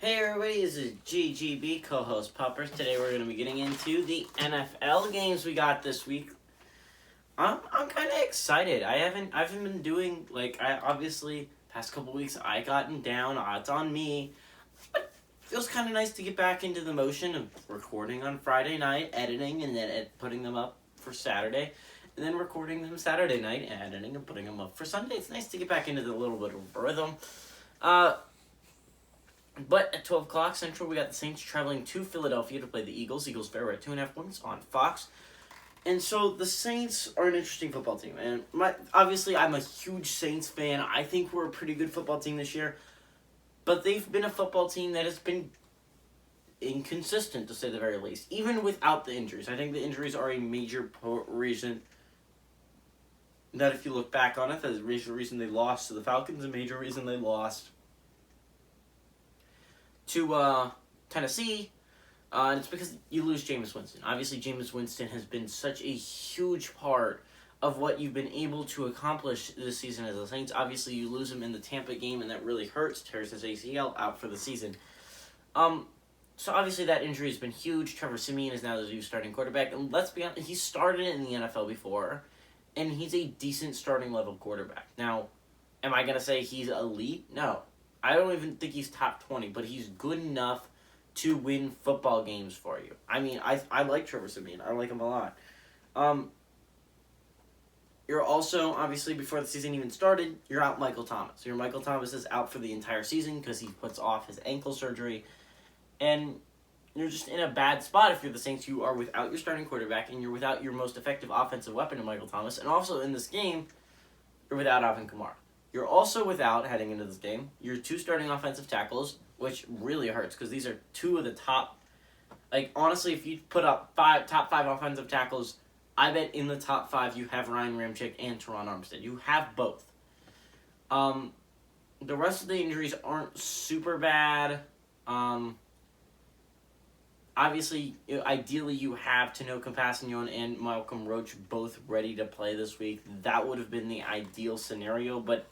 Hey everybody, this is GGB, co-host Puppers. Today we're going to be getting into the NFL games we got this week. I'm kind of excited. I've been doing, obviously, past couple weeks I gotten down, odds on me. But it feels kind of nice to get back into the motion of recording on Friday night, editing, and then putting them up for Saturday. And then recording them Saturday night, editing, and putting them up for Sunday. It's nice to get back into the little bit of rhythm. But at 12 o'clock Central, we got the Saints traveling to Philadelphia to play the Eagles. Eagles favorite at 2.5 points on Fox. And so the Saints are an interesting football team. And obviously, I'm a huge Saints fan. I think we're a pretty good football team this year. But they've been a football team that has been inconsistent, to say the very least. Even without the injuries. I think the injuries are a major reason that if you look back on it, that's a major reason they lost to the Falcons, a major reason they lost to Tennessee, and it's because you lose Jameis Winston. Obviously, Jameis Winston has been such a huge part of what you've been able to accomplish this season as the Saints. Obviously, you lose him in the Tampa game, and that really hurts. Tears his ACL out for the season. So obviously that injury has been huge. Trevor Siemian is now the new starting quarterback, and let's be honest, he started in the NFL before, and he's a decent starting level quarterback. Now, am I going to say he's elite? No. I don't even think he's top 20, but he's good enough to win football games for you. I mean, I like Trevor Siemian. I like him a lot. You're also, obviously, before the season even started, you're out Michael Thomas. Your Michael Thomas is out for the entire season because he puts off his ankle surgery. And you're just in a bad spot if you're the Saints. You are without your starting quarterback, and you're without your most effective offensive weapon in Michael Thomas. And also in this game, you're without Alvin Kamara. You're also without, heading into this game, your two starting offensive tackles, which really hurts because these are two of the top. Honestly, if you put up top five offensive tackles, I bet in the top five you have Ryan Ramczyk and Teron Armstead. You have both. The rest of the injuries aren't super bad. Obviously, ideally, you have Tanoh Kpassagnon and Malcolm Roach both ready to play this week. That would have been the ideal scenario, but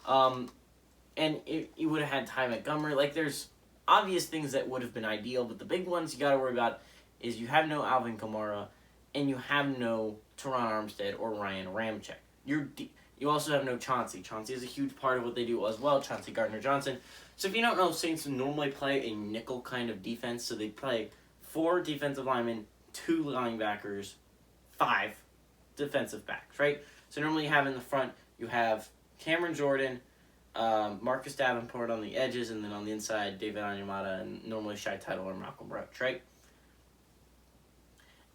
you would have had Ty Montgomery. There's obvious things that would have been ideal, but the big ones you got to worry about is you have no Alvin Kamara, and you have no Teron Armstead or Ryan Ramczyk. You also have no Chauncey. Chauncey is a huge part of what they do as well, Chauncey Gardner-Johnson. So if you don't know, Saints normally play a nickel kind of defense, so they play 4 defensive linemen, 2 linebackers, 5 defensive backs, right? So normally you have in the front, you have Cameron Jordan, Marcus Davenport on the edges, and then on the inside, David Onyemata, and normally Shai Tuttle or Malcolm Roach, right?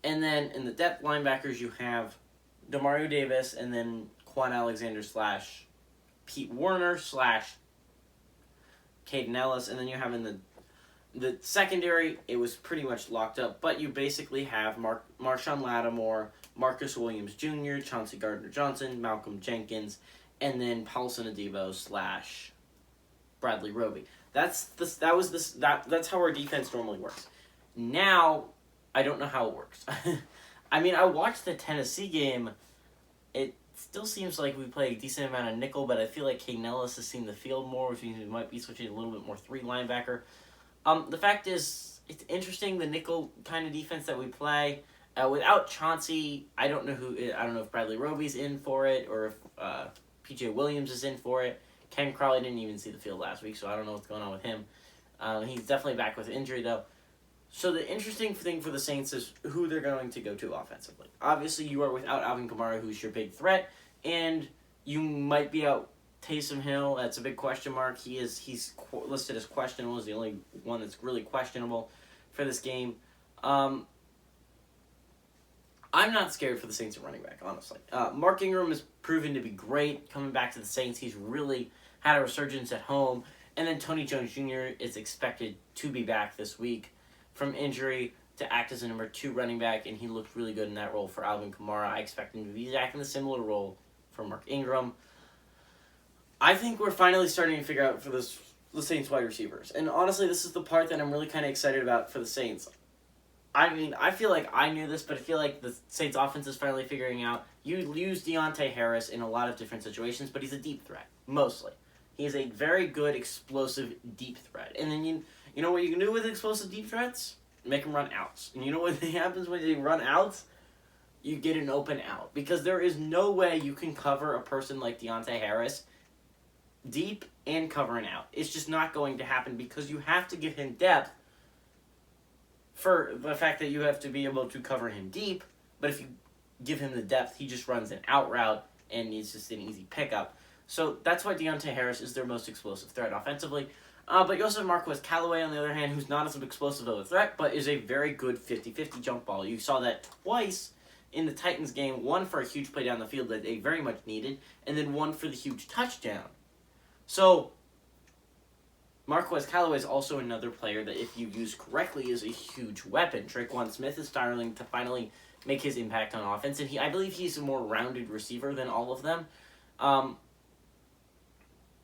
And then in the depth linebackers, you have Demario Davis, and then Quan Alexander / Pete Werner / Caden Ellis, and then you have in the secondary, it was pretty much locked up, but you basically have Marshawn Lattimore, Marcus Williams Jr., Chauncey Gardner-Johnson, Malcolm Jenkins, and then Paulson Adebo / Bradley Roby. That's how our defense normally works. Now, I don't know how it works. I mean, I watched the Tennessee game. It still seems like we play a decent amount of nickel, but I feel like Caden Ellis has seen the field more, which means we might be switching a little bit more 3 linebacker. The fact is, it's interesting, the nickel kind of defense that we play. Without Chauncey, I don't know if Bradley Roby's in for it, or if P.J. Williams is in for it. Ken Crawley didn't even see the field last week, so I don't know what's going on with him. He's definitely back with injury, though. So the interesting thing for the Saints is who they're going to go to offensively. Obviously, you are without Alvin Kamara, who's your big threat, and you might be out Taysom Hill. That's a big question mark. He's listed as questionable. Is the only one that's really questionable for this game. I'm not scared for the Saints at running back, honestly. Mark Ingram has proven to be great coming back to the Saints. He's really had a resurgence at home. And then Tony Jones Jr. is expected to be back this week from injury to act as a number 2 running back, and he looked really good in that role for Alvin Kamara. I expect him to be back in a similar role for Mark Ingram. I think we're finally starting to figure out for the Saints wide receivers. And honestly, this is the part that I'm really kind of excited about for the Saints. I mean, I feel like I knew this, but I feel like the Saints offense is finally figuring out. You use Deontay Harris in a lot of different situations, but he's a deep threat, mostly. He is a very good, explosive, deep threat. And then You know what you can do with explosive deep threats? Make them run outs. And you know what happens when they run outs? You get an open out. Because there is no way you can cover a person like Deontay Harris deep and cover an out. It's just not going to happen because you have to give him depth for the fact that you have to be able to cover him deep. But if you give him the depth, he just runs an out route and it's just an easy pickup. So that's why Deontay Harris is their most explosive threat offensively. But you also have Marquez Callaway, on the other hand, who's not as explosive of a threat, but is a very good 50-50 jump ball. You saw that twice in the Titans game, one for a huge play down the field that they very much needed, and then one for the huge touchdown. So, Marquez Callaway is also another player that, if you use correctly, is a huge weapon. Tre'Quan Smith is starting to finally make his impact on offense, and I believe he's a more rounded receiver than all of them.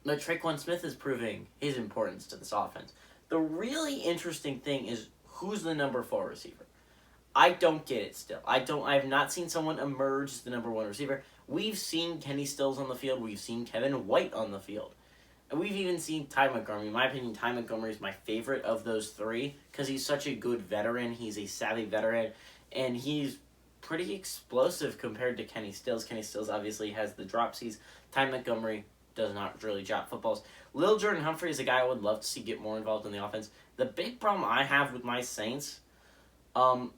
But Tre'Quan Smith is proving his importance to this offense. The really interesting thing is who's the number 4 receiver. I don't get it still. I have not seen someone emerge as the number 1 receiver. We've seen Kenny Stills on the field. We've seen Kevin White on the field. And we've even seen Ty Montgomery. In my opinion, Ty Montgomery is my favorite of those 3 because he's such a good veteran. He's a savvy veteran, and he's pretty explosive compared to Kenny Stills. Kenny Stills obviously has the dropsies. Ty Montgomery does not really drop footballs. Lil Jordan Humphrey is a guy I would love to see get more involved in the offense. The big problem I have with my Saints, number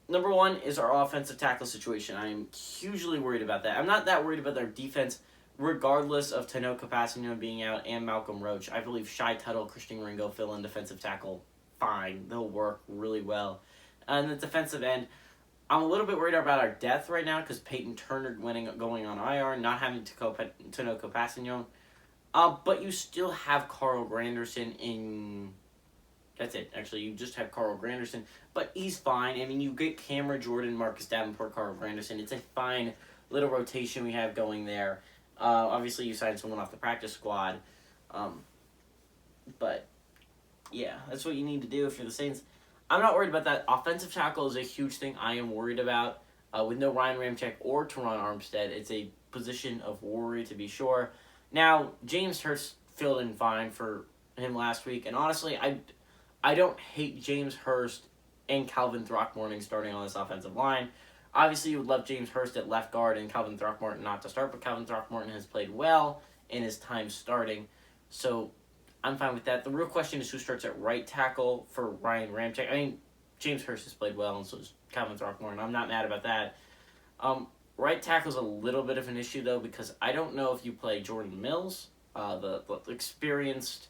1 is our offensive tackle situation. I am hugely worried about that. I'm not that worried about their defense, regardless of Tanoka Kpassagnon being out and Malcolm Roach. I believe Shy Tuttle, Christian Ringo fill in defensive tackle fine. They'll work really well. And the defensive end, I'm a little bit worried about our depth right now because Peyton Turner going on IR, not having Tanoka Kpassagnon. But you still have Carl Granderson in... That's it. Actually, you just have Carl Granderson. But he's fine. I mean, you get Cameron Jordan, Marcus Davenport, Carl Granderson. It's a fine little rotation we have going there. Obviously, you signed someone off the practice squad. But, yeah, that's what you need to do if you're the Saints. I'm not worried about that. Offensive tackle is a huge thing I am worried about. With no Ryan Ramczyk or Teron Armstead, it's a position of worry to be sure. Now, James Hurst filled in fine for him last week, and honestly, I don't hate James Hurst and Calvin Throckmorton starting on this offensive line. Obviously, you would love James Hurst at left guard and Calvin Throckmorton not to start, but Calvin Throckmorton has played well in his time starting, so I'm fine with that. The real question is who starts at right tackle for Ryan Ramczyk. I mean, James Hurst has played well, and so has Calvin Throckmorton. I'm not mad about that. Right tackle is a little bit of an issue, though, because I don't know if you play Jordan Mills, the experienced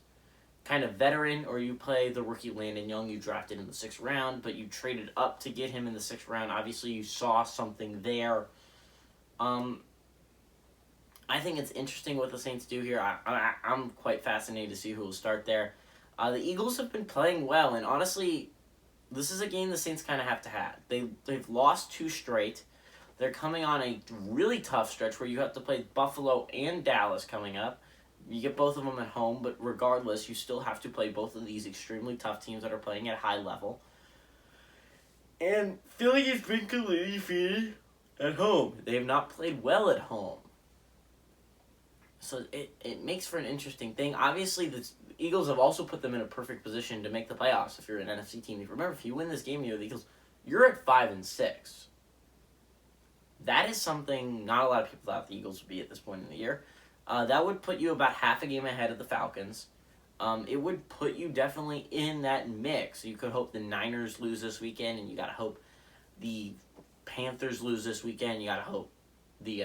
kind of veteran, or you play the rookie Landon Young you drafted in the 6th round, but you traded up to get him in the 6th round. Obviously, you saw something there. I think it's interesting what the Saints do here. I'm quite fascinated to see who will start there. The Eagles have been playing well, and honestly, this is a game the Saints kind of have to have. They've lost 2 straight. They're coming on a really tough stretch where you have to play Buffalo and Dallas coming up. You get both of them at home, but regardless, you still have to play both of these extremely tough teams that are playing at a high level. And Philly has been completely defeated at home. They have not played well at home. So it makes for an interesting thing. Obviously, the Eagles have also put them in a perfect position to make the playoffs if you're an NFC team. Remember, if you win this game, you're the Eagles, you're at 5-6. That is something not a lot of people thought the Eagles would be at this point in the year. That would put you about half a game ahead of the Falcons. It would put you definitely in that mix. You could hope the Niners lose this weekend, and you gotta hope the Panthers lose this weekend. You gotta hope the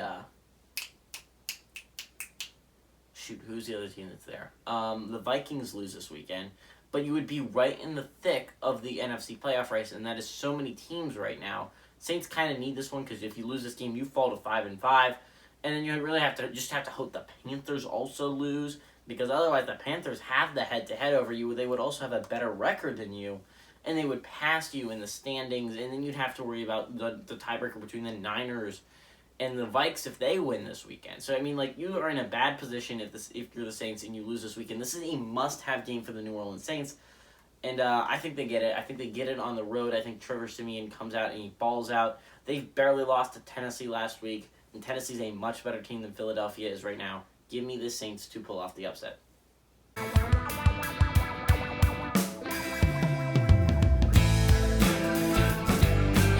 who's the other team that's there? The Vikings lose this weekend. But you would be right in the thick of the NFC playoff race, and that is so many teams right now. Saints kind of need this one because if you lose this game, you fall to 5-5, and then you really have to hope the Panthers also lose, because otherwise the Panthers have the head-to-head over you. They would also have a better record than you, and they would pass you in the standings, and then you'd have to worry about the tiebreaker between the Niners and the Vikes if they win this weekend. So, I mean, like, you are in a bad position if you're the Saints and you lose this weekend. This is a must-have game for the New Orleans Saints, and I think they get it. I think they get it on the road. I think Trevor Siemian comes out and he balls out. They barely lost to Tennessee last week, and Tennessee's a much better team than Philadelphia is right now. Give me the Saints to pull off the upset.